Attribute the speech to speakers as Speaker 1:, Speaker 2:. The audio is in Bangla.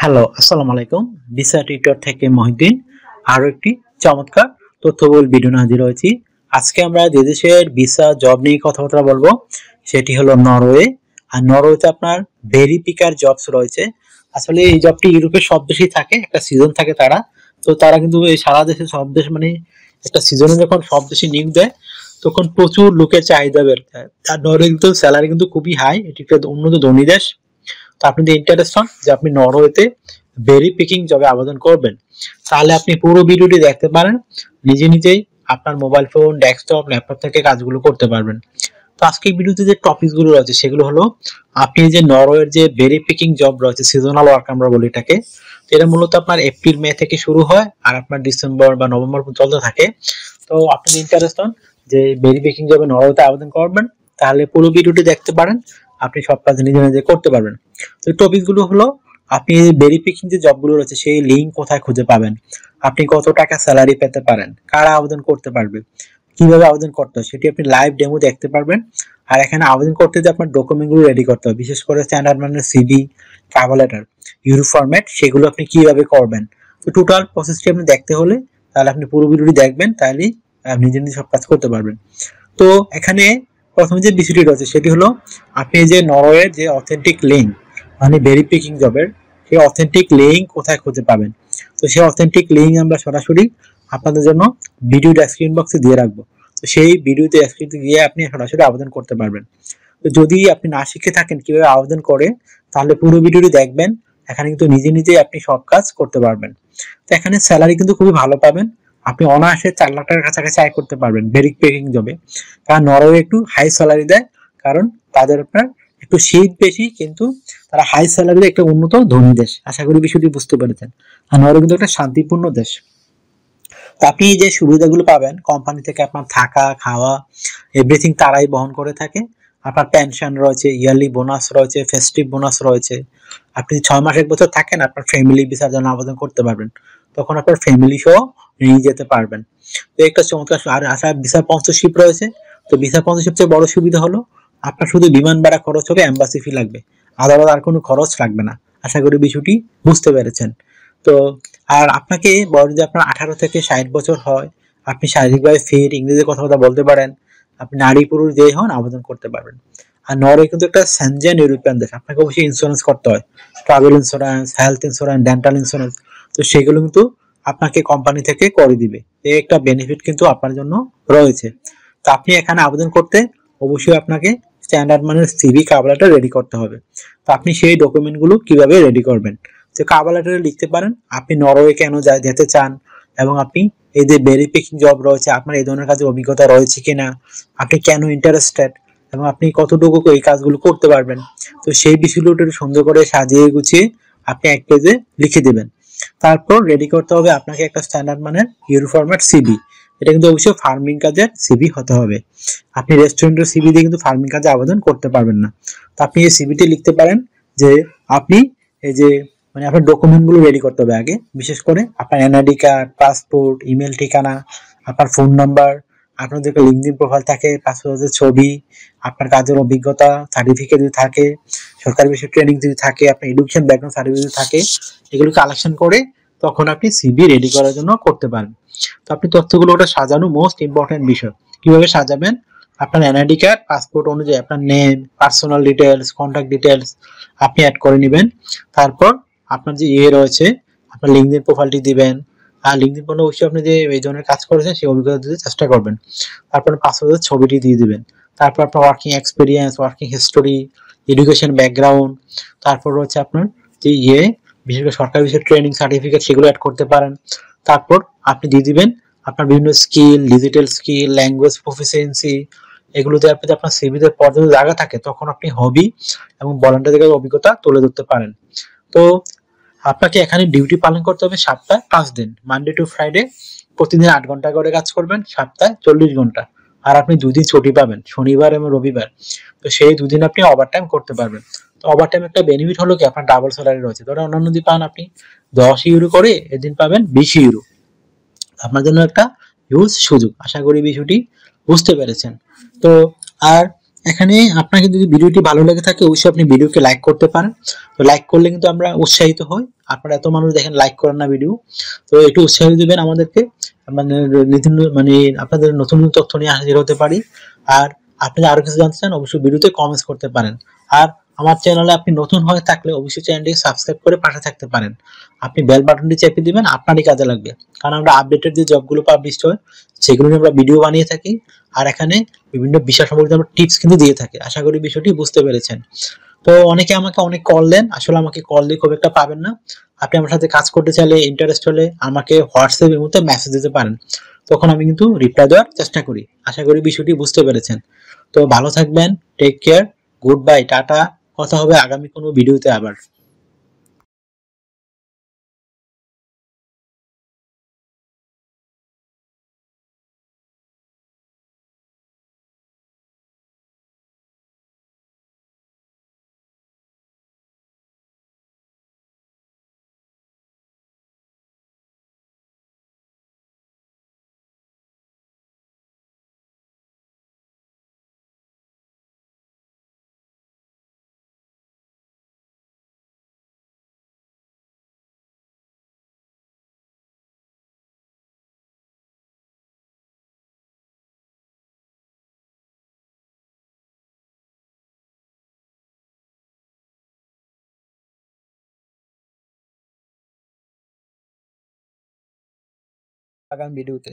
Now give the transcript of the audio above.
Speaker 1: হ্যালো, আসসালামু আলাইকুম। ভিসা টিউটর থেকে মহিউদ্দিন আরো একটি চমৎকার তথ্যবহুল ভিডিও নিয়ে হাজির হয়েছি। আজকে আমরা যে দেশের ভিসা জব নিয়ে কথাবার্তা বলবো সেটি হলো নরওয়ে। আর নরওয়েতে আপনার ভেরি পিকার জবস রয়েছে। আসলে এই জবটি ইউরোপের সব দেশেই থাকে, একটা সিজন থাকে তারা। তো তারা কিন্তু এই সারা দেশে সব দেশ মানে একটা সিজনে যখন সব দেশে নিয়োগ দেয় তখন প্রচুর লোকের চাহিদা বের হয়। আর নরওয়ে কিন্তু স্যালারি কিন্তু খুবই হাই, এটি একটা উন্নত ধনী দেশ। তো আপনি যদি ইন্টারেস্ট হন যে আপনি নরওয়েতে ভেরি পিকিং জবে আবেদন করবেন, তাহলে আপনি পুরো ভিডিওটি দেখতে পারেন। নিজে নিজেই আপনার মোবাইল ফোন, ডেস্কটপ, ল্যাপটপ থেকে কাজগুলো করতে পারবেন। তো আজকে ভিডিওতে যে টপিকস গুলো রয়েছে সেগুলো হলো আপনি যে নরওয়ের যে ভেরি পিকিং জব রয়েছে, সিজনাল ওয়ার্ক আমরা বলি এটাকে। তো এটা মূলত আপনার এপ্রিল মে থেকে শুরু হয় আর আপনার ডিসেম্বর বা নভেম্বর পর্যন্ত চলতে থাকে। তো আপনি যদি ইন্টারেস্ট হন যে ভেরি পিকিং জবে নরওয়েতে আবেদন করবেন, তাহলে পুরো ভিডিওটি দেখতে পারেন। আপনি সব কাজ নিজে নিজে করতে পারবেন। তো টপিক গুলো হলো আপনি ভেরি পিকিং যে জবগুলো রয়েছে সেই লিঙ্ক কোথায় খুঁজে পাবেন, আপনি কত টাকা স্যালারি পেতে পারেন, কারা আবেদন করতে পারবে, কিভাবে আবেদন করতে হয় সেটি আপনি লাইভ ডেমো দেখতে পারবেন। আর এখানে আবেদন করতে যে আপনার ডকুমেন্টগুলো রেডি করতে হবে, বিশেষ করে স্ট্যান্ডার্ড মানের CV, cover letter, euro format, সেগুলো আপনি কিভাবে করবেন। তো টোটাল প্রসেসটি আপনি দেখতে হলে তাহলে আপনি পুরো ভিডিওটি দেখবেন, তাহলেই আপনি নিজে নিজে সব কাজ করতে পারবেন। তো এখানে প্রথমে যে বিষয়টি রয়েছে সেটি হলো আপনি যে নরওয়ের যে অথেন্টিক লিঙ্ক মানে ভেরি পিকিং জবের, সেই অথেন্টিক লিঙ্ক কোথায় খুঁজে পাবেন। তো সেই অথেন্টিক লিঙ্ক আমরা সরাসরি আপনাদের জন্য ভিডিও ডেসক্রিপশন বক্সে দিয়ে রাখবো। তো সেই ভিডিওতে ডেসক্রিপশনে গিয়ে আপনি সরাসরি আবেদন করতে পারবেন। তো যদি আপনি না শিখে থাকেন কিভাবে আবেদন করে, তাহলে পুরো ভিডিওটি দেখবেন। এখানে কিন্তু নিজে নিজেই আপনি সব কাজ করতে পারবেন। তো এখানে স্যালারি কিন্তু খুবই ভালো পাবেন। আপনি অনায়াসে 4 লাখ টাকার কাছাকাছি আয় করতে পারবেন ভেরি পেকিং জবে। কারণ নরওয়ে একটু হাই স্যালারি দেয়, কারণ তাদের আপনার একটু শীত বেশি, কিন্তু তারা হাই স্যালারির একটা উন্নত ধনী দেশ। আশা করি বিষয়টি বুঝতে পেরেছেন। আর নরওয়ে কিন্তু একটা শান্তিপূর্ণ দেশ। তো আপনি যে সুবিধাগুলো পাবেন কোম্পানি থেকে, আপনার থাকা খাওয়া এভরিথিং তারাই বহন করে থাকে। আপনার পেনশন রয়েছে, ইয়ারলি বোনাস রয়েছে, ফেস্টিভ বোনাস রয়েছে। আপনি 6 মাস 1 বছর থাকেন, আপনার ফ্যামিলি ভিসার জন্য আবেদন করতে পারবেন। তখন আপনার ফ্যামিলি সহ নিয়ে যেতে পারবেন। তো একটা চমৎকার আর আশা ভিসা স্পন্সরশিপ রয়েছে। তো ভিসা স্পন্সরশিপ চেয়ে বড় সুবিধা হলো আপনার শুধু বিমান ভাড়া খরচ হবে, এম্বাসি ফি লাগবে, আদালত আর কোনো খরচ লাগবে না। আশা করি বিষয়টি বুঝতে পেরেছেন। তো আর আপনাকে বয়স যদি আপনার 18 থেকে 60 বছর হয়, আপনি শারীরিকভাবে ফিট, ইংরেজি কথাবার্তা বলতে পারেন, আপনি নারী পুরুষ যেই হন আবেদন করতে পারবেন। আর নরওয়ে কিন্তু একটা সেনজেন ইউরোপিয়ান দেশ, আপনাকে অবশ্যই ইন্স্যুরেন্স করতে হয়, travel insurance, health insurance, dental insurance. তো সেগুলো কিন্তু আপনাকে কোম্পানি থেকে করে দিবে। এই একটা বেনিফিট কিন্তু আপনার জন্য রয়েছে। তো আপনি এখানে আবেদন করতে অবশ্যই আপনাকে স্ট্যান্ডার্ড মানের সিভি কভার লেটার রেডি করতে হবে। তো আপনি সেই ডকুমেন্টগুলো কিভাবে রেডি করবেন, তো কভার লেটারে লিখতে পারেন আপনি নরওয়ে কেন যেতে চান, এবং আপনি এই যে ভেরি পিকিং জব রয়েছে আপনার এই ধরনের কাজে অভিজ্ঞতা রয়েছে কিনা, আপনি কেন ইন্টারেস্টেড, এবং আপনি কতটুকু এই কাজগুলো করতে পারবেন। তো সেই বিষয়গুলো একটু সুন্দর করে সাজিয়ে গুছিয়ে আপনি 1 পেজে লিখে দেবেন। তারপর রেডি করতে হবে আপনাকে একটা স্ট্যান্ডার্ড মানের ইউরো ফরম্যাট সিভি। এটা কিন্তু অবশ্যই ফার্মিং কাজের সিভি হতে হবে। আপনি রেস্টুরেন্টের সিভি দিয়ে কিন্তু ফার্মিং কাজে আবেদন করতে পারবেন না। তো আপনি এই সিভিটি লিখতে পারেন যে আপনি এই যে মানে আপনার ডকুমেন্ট গুলো রেডি করতে হবে আগে, বিশেষ করে আপনার এনআইডি কার্ড, পাসপোর্ট, ইমেল ঠিকানা, আপনার ফোন নাম্বার, আপনার যে লিঙ্কডিন প্রোফাইল থাকে, পাসপোর্টের ছবি, আপনার কাজের অভিজ্ঞতা সার্টিফিকেট যদি থাকে, সরকারি বিষয়ে ট্রেনিং যদি থাকে, আপনার এডুকেশন ব্যাকগ্রাউন্ড সার্টিফিকেট যদি থাকে, এগুলো কালেকশন করে তখন আপনি সিভি রেডি করার জন্য করতে পারেন। তো আপনি তথ্যগুলো ওটা সাজানো মোস্ট ইম্পর্টেন্ট বিষয়। কিভাবে সাজাবেন, আপনার এনআইডি কার্ড, পাসপোর্ট অনুযায়ী আপনার name, personal details, contact details আপনি অ্যাড করে নেবেন। তারপর আপনার যে রয়েছে আপনার লিঙ্কডিন প্রোফাইলটি দিবেন। আর লিঙ্কডিন প্রোফাইলে অবশ্যই আপনি যে এই ধরনের কাজ করেছেন সেই অভিজ্ঞতা দিতে চেষ্টা করবেন। তারপর পাসপোর্টের ছবিটি দিয়ে দিবেন। তারপর আপনার working experience, working history, education background, তারপর হচ্ছে আপনার যে বিশেষ করে সরকারি বিষয়ে ট্রেনিং সার্টিফিকেট, সেগুলো অ্যাড করতে পারেন। তারপর আপনি দিয়ে দিবেন আপনার বিভিন্ন skill, digital skill, language proficiency, এগুলোতে আপনি আপনার সিভিতে পর্যাপ্ত জায়গা থাকে তখন আপনি হবি এবং ভলান্টিয়ার অভিজ্ঞতা তুলে ধরতে পারেন। তো আপনাকে এখানে ডিউটি পালন করতে হবে সপ্তাহে 5 দিন, মানডে টু ফ্রাইডে। প্রতিদিন 8 ঘন্টা করে কাজ করবেন, সপ্তাহে 40 ঘন্টা। আর আপনি 2 দিন ছুটি পাবেন, শনিবার এবং রবিবার। তো সেই 2 দিন আপনি ওভার টাইম করতে পারবেন। তো ওভার টাইম একটা বেনিফিট হলো কি আপনার ডাবল স্যালারি রয়েছে। ধরেন অন্যান্য দিন পান আপনি 10 ইউরো করে, এদিন পাবেন 20 ইউরো। আপনার জন্য একটা হিউজ সুযোগ। আশা করি বিষয়টি বুঝতে পেরেছেন। তো আর এখানে আপনাকে যদি ভিডিওটি ভালো লেগে থাকে অবশ্যই আপনি ভিডিওকে লাইক করতে পারেন। তো লাইক করলে কিন্তু আমরা উৎসাহিত হই। আপনারা এত মানুষ দেখেন লাইক করেন না ভিডিও, তো একটু উৎসাহ দিবেন আমাদেরকে। মানে মানে আপনাদের নতুন নতুন তথ্য নিয়ে হাজির হতে পারি। আর আপনি যদি আরো কিছু জানতে চান অবশ্যই ভিডিওতে কমেন্টস করতে পারেন। আর আমার চ্যানেলে আপনি নতুন হয়ে থাকলে অবশ্যই চ্যানেলটিকে সাবস্ক্রাইব করে পাশে থাকতে পারেন। আপনি বেল বাটনটি চেপে দিবেন, আপনারই কাজে লাগবে। কারণ আমরা আপডেটেড যে জবগুলো পাবলিশ হয় সেগুলো নিয়ে আমরা ভিডিও বানিয়ে থাকি। আর এখানে বিভিন্ন বিষয় সম্পর্কিত আমরা টিপস কিন্তু দিয়ে থাকি। আশা করি বিষয়টি বুঝতে পেরেছেন। তো অনেকে আমাকে অনেক কল দেন, আসলে আমাকে কল দিয়ে খুব একটা পাবেন না। আপনি আমার সাথে কাজ করতে চাইলে, ইন্টারেস্ট হলে আমাকে হোয়াটসঅ্যাপের মধ্যে মেসেজ দিতে পারেন, তখন আমি কিন্তু রিপ্লাই দেওয়ার চেষ্টা করি। আশা করি বিষয়টি বুঝতে পেরেছেন। তো ভালো থাকবেন, take care, goodbye, tata. কথা হবে আগামী কোনো ভিডিওতে আবার। আগামী ভিডিওতে।